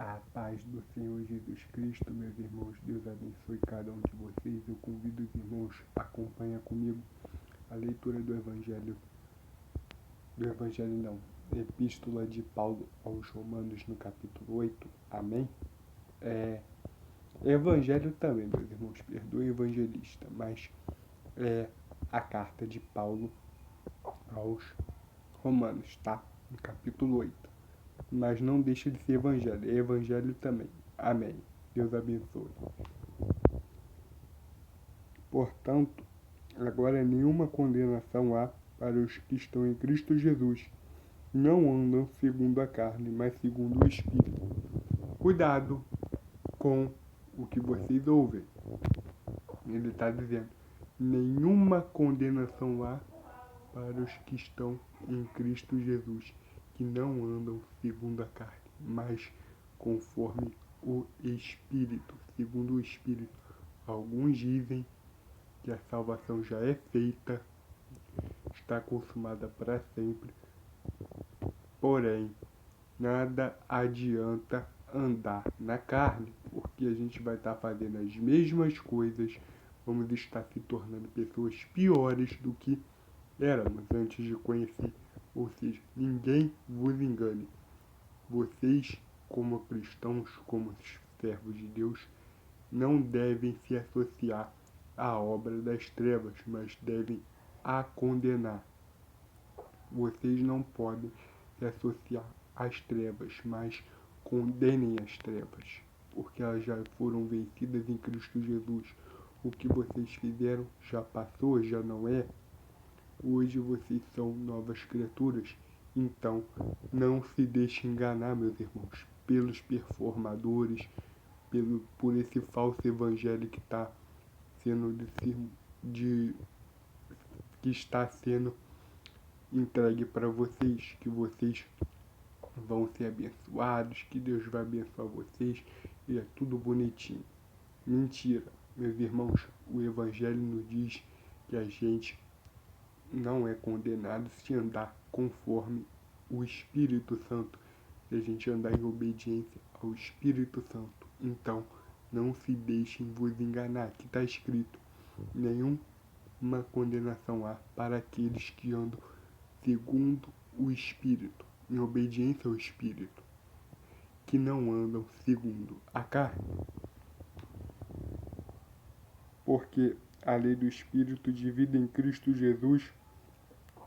A paz do Senhor Jesus Cristo, meus irmãos. Deus abençoe cada um de vocês. Eu convido os irmãos a acompanhar comigo a leitura do Evangelho não, Epístola de Paulo aos Romanos no capítulo 8. Amém? Evangelho também, meus irmãos, perdoe evangelista, mas é a carta de Paulo aos Romanos, tá? No capítulo 8. Mas não deixa de ser evangelho, é evangelho também. Amém. Deus abençoe. Portanto, agora nenhuma condenação há para os que estão em Cristo Jesus. Não andam segundo a carne, mas segundo o Espírito. Cuidado com o que vocês ouvem. Ele está dizendo, nenhuma condenação há para os que estão em Cristo Jesus, que não andam segundo a carne, mas conforme o Espírito, segundo o Espírito. Alguns dizem que a salvação já é feita, está consumada para sempre, porém, nada adianta andar na carne, porque a gente vai estar fazendo as mesmas coisas, vamos estar se tornando pessoas piores do que éramos antes de conhecer. Ou seja, ninguém vos engane. Vocês, como cristãos, como servos de Deus, não devem se associar à obra das trevas, mas devem a condenar. Vocês não podem se associar às trevas, mas condenem as trevas, porque elas já foram vencidas em Cristo Jesus. O que vocês fizeram já passou, já não é. Hoje vocês são novas criaturas. Então, não se deixe enganar, meus irmãos, pelos performadores, por esse falso evangelho que está sendo entregue para vocês, que vocês vão ser abençoados, que Deus vai abençoar vocês, e é tudo bonitinho. Mentira, meus irmãos, o Evangelho nos diz que a gente não é condenado se andar conforme o Espírito Santo, se a gente andar em obediência ao Espírito Santo. Então, não se deixem vos enganar, que está escrito, nenhuma condenação há para aqueles que andam segundo o Espírito, em obediência ao Espírito, que não andam segundo a carne. Porque a lei do Espírito de vida em Cristo Jesus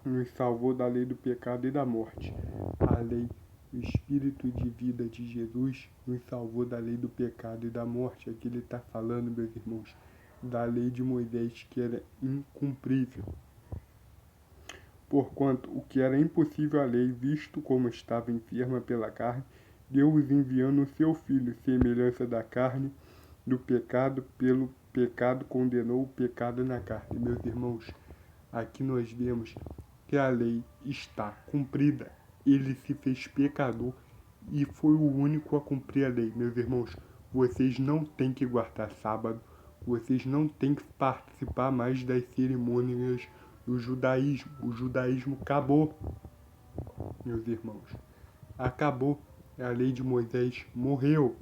nos salvou da lei do pecado e da morte. A lei do Espírito de vida de Jesus nos salvou da lei do pecado e da morte. Aqui ele está falando, meus irmãos, da lei de Moisés, que era incumprível. Porquanto o que era impossível à lei, visto como estava enferma pela carne, Deus enviando o seu Filho, semelhança da carne, do pecado, pelo pecado condenou o pecado na carne. Meus irmãos, aqui nós vemos que a lei está cumprida. Ele se fez pecador e foi o único a cumprir a lei. Meus irmãos, vocês não têm que guardar sábado, vocês não têm que participar mais das cerimônias do judaísmo. O judaísmo acabou, meus irmãos. Acabou. A lei de Moisés morreu.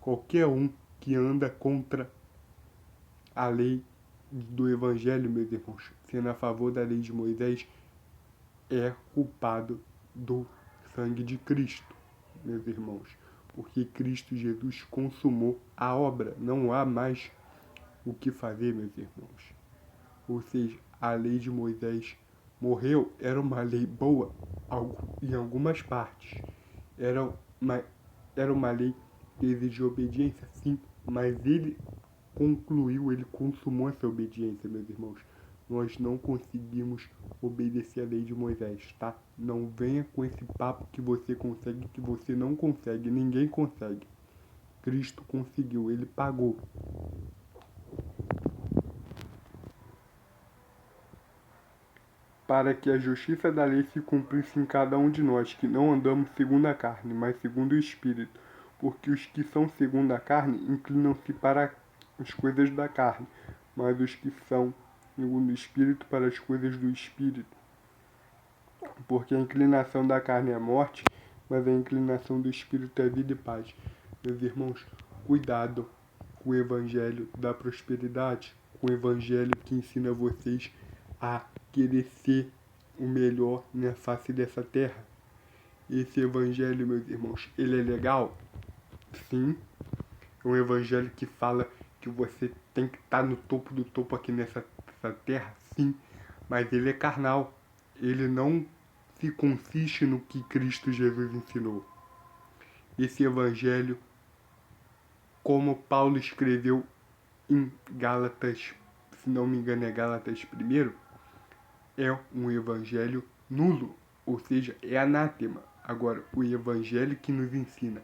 Qualquer um que anda contra a lei do Evangelho, meus irmãos, sendo a favor da lei de Moisés, é culpado do sangue de Cristo, meus irmãos. Porque Cristo Jesus consumou a obra. Não há mais o que fazer, meus irmãos. Ou seja, a lei de Moisés morreu. Era uma lei boa em algumas partes. Era uma lei que exigia obediência, sim, mas ele consumou essa obediência, meus irmãos. Nós não conseguimos obedecer a lei de Moisés, tá? Não venha com esse papo que você consegue, que você não consegue. Ninguém consegue. Cristo conseguiu, ele pagou. Para que a justiça da lei se cumprisse em cada um de nós, que não andamos segundo a carne, mas segundo o Espírito. Porque os que são segundo a carne inclinam-se para as coisas da carne, mas os que são segundo o Espírito para as coisas do Espírito. Porque a inclinação da carne é a morte, mas a inclinação do Espírito é vida e paz. Meus irmãos, cuidado com o Evangelho da prosperidade, com o Evangelho que ensina vocês a querer ser o melhor na face dessa terra. Esse Evangelho, meus irmãos, ele é legal? Sim. É um Evangelho que fala que você tem que estar no topo do topo aqui nessa terra? Sim. Mas ele é carnal. Ele não se consiste no que Cristo Jesus ensinou. Esse Evangelho, como Paulo escreveu em Gálatas, se não me engano é Gálatas 1, é um evangelho nulo, ou seja, é anátema. Agora, o evangelho que nos ensina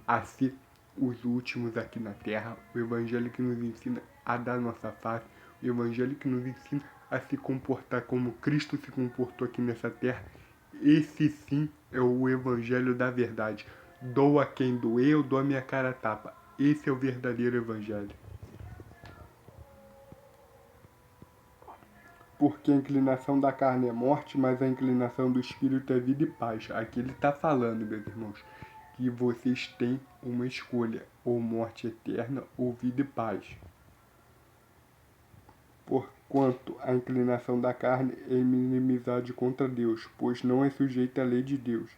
a ser os últimos aqui na terra, o evangelho que nos ensina a dar nossa face, o evangelho que nos ensina a se comportar como Cristo se comportou aqui nessa terra, esse sim é o evangelho da verdade. Doa quem doer, eu dou a minha cara a tapa. Esse é o verdadeiro evangelho. Porque a inclinação da carne é morte, mas a inclinação do espírito é vida e paz. Aqui ele está falando, meus irmãos, que vocês têm uma escolha, ou morte eterna ou vida e paz. Porquanto a inclinação da carne é inimizade contra Deus, pois não é sujeita à lei de Deus,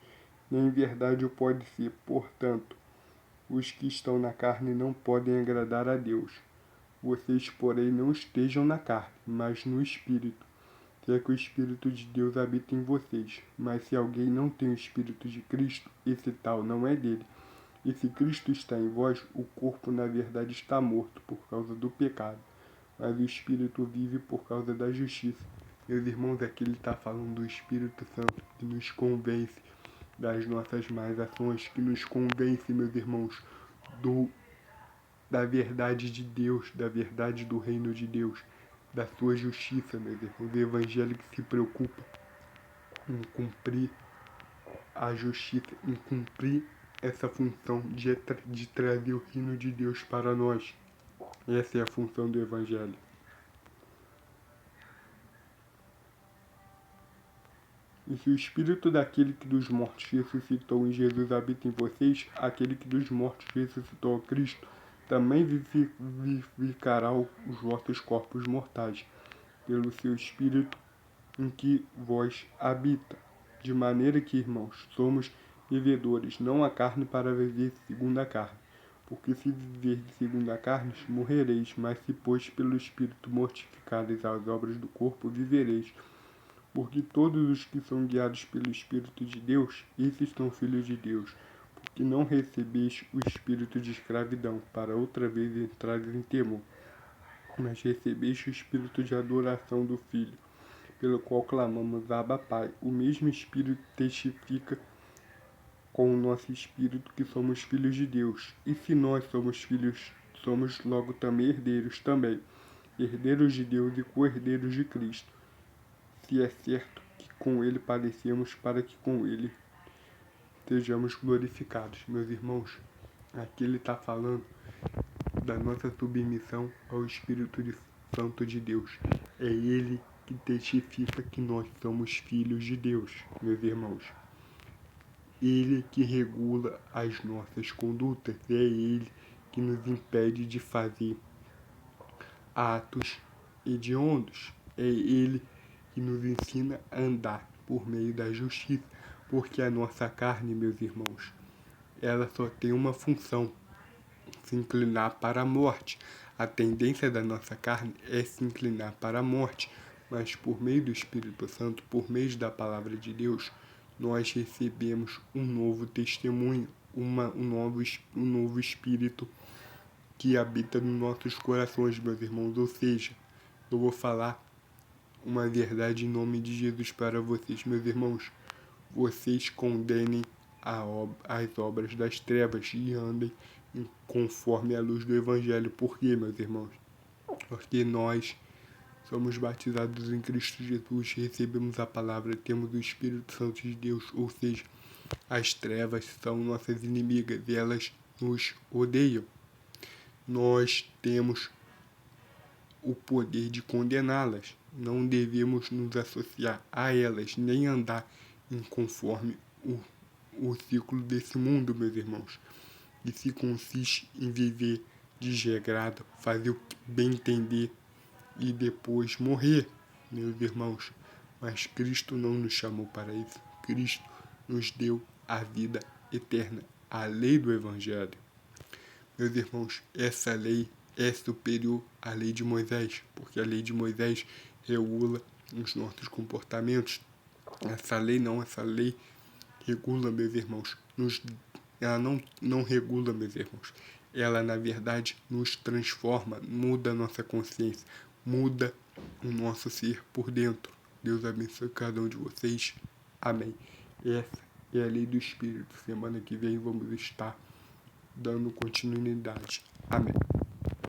nem em verdade o pode ser. Portanto, os que estão na carne não podem agradar a Deus. Vocês, porém, não estejam na carne, mas no Espírito, se é que o Espírito de Deus habita em vocês. Mas se alguém não tem o Espírito de Cristo, esse tal não é dele. E se Cristo está em vós, o corpo na verdade está morto por causa do pecado, mas o Espírito vive por causa da justiça. Meus irmãos, aqui ele está falando do Espírito Santo, que nos convence das nossas más ações, que nos convence, meus irmãos, da verdade de Deus, da verdade do reino de Deus, da sua justiça, meus irmãos, do evangelho que se preocupa em cumprir a justiça, em cumprir essa função de trazer o reino de Deus para nós. Essa é a função do evangelho. E se o Espírito daquele que dos mortos ressuscitou em Jesus habita em vocês, aquele que dos mortos ressuscitou a Cristo, também vivificará os vossos corpos mortais, pelo seu Espírito em que vós habita. De maneira que, irmãos, somos vivedores, não a carne para viver segundo a carne. Porque se viver segundo a carne, morrereis, mas se, pois, pelo Espírito mortificareis as obras do corpo, vivereis. Porque todos os que são guiados pelo Espírito de Deus, esses são filhos de Deus. Porque não recebeis o espírito de escravidão, para outra vez entrares em temor, mas recebeste o espírito de adoração do Filho, pelo qual clamamos Abba Pai. O mesmo Espírito testifica com o nosso espírito que somos filhos de Deus. E se nós somos filhos, somos logo também herdeiros também, herdeiros de Deus e co-herdeiros de Cristo, se é certo que com ele padecemos, para que com ele sejamos glorificados. Meus irmãos, aqui ele está falando da nossa submissão ao Espírito Santo de Deus. É ele que testifica que nós somos filhos de Deus, meus irmãos. Ele que regula as nossas condutas, é ele que nos impede de fazer atos hediondos, é ele que nos ensina a andar por meio da justiça, porque a nossa carne, meus irmãos, ela só tem uma função: se inclinar para a morte. A tendência da nossa carne é se inclinar para a morte, mas por meio do Espírito Santo, por meio da palavra de Deus, nós recebemos um novo testemunho, um novo Espírito que habita nos nossos corações, meus irmãos. Ou seja, eu vou falar uma verdade em nome de Jesus para vocês, meus irmãos. Vocês condenem as obras das trevas e andem conforme a luz do Evangelho. Por quê, meus irmãos? Porque nós somos batizados em Cristo Jesus, recebemos a palavra, temos o Espírito Santo de Deus, ou seja, as trevas são nossas inimigas e elas nos odeiam. Nós temos o poder de condená-las. Não devemos nos associar a elas, nem andar em conforme o ciclo desse mundo, meus irmãos. E se consiste em viver desregrado, fazer o que bem entender e depois morrer, meus irmãos. Mas Cristo não nos chamou para isso. Cristo nos deu a vida eterna, a lei do Evangelho. Meus irmãos, essa lei é superior à lei de Moisés, porque a lei de Moisés regula os nossos comportamentos. Essa lei regula, meus irmãos, ela não regula, meus irmãos. Ela, na verdade, nos transforma, muda a nossa consciência, muda o nosso ser por dentro. Deus abençoe cada um de vocês. Amém. Essa é a lei do Espírito. Semana que vem vamos estar dando continuidade. Amém.